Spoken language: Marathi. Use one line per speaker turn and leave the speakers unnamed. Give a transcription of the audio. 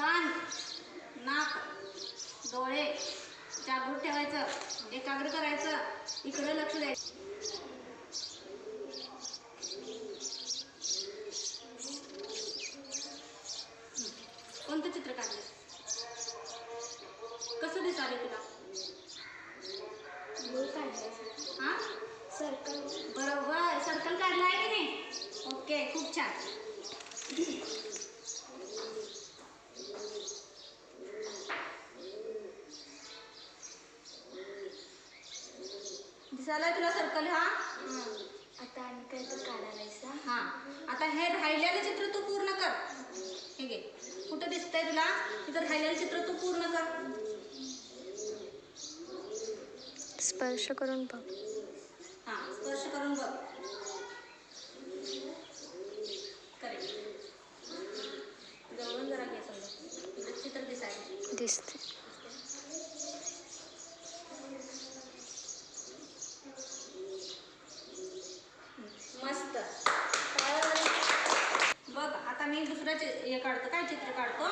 कान, नाक, डोळे जागृत ठेवायचं, एकाग्र करायचं, इकडे लक्ष द्यायचं. कोणतं चित्र काढलं? कसं दिसाले तुला? हां,
सर्कल.
बरोबर, सर्कल काढला आहे की नाही? ओके, खूप छान. दिसायला तुला सर्कल? हा,
आता आणि काय तर काढायचा.
हा. आता हे राहिलेलं चित्र तू पूर्ण कर. हे घे, कुठं दिसतंय तुला? तिथं राहिलेलं चित्र तू पूर्ण कर.
स्पर्श करून बघ.
हा, स्पर्श करून बघ. करेक्ट. जवळून जरा घे समजा, इथं चित्र दिसायला
दिसते.
मस्त. बघ, आता मी दुसरं हे काढतो, काय चित्र काढतो.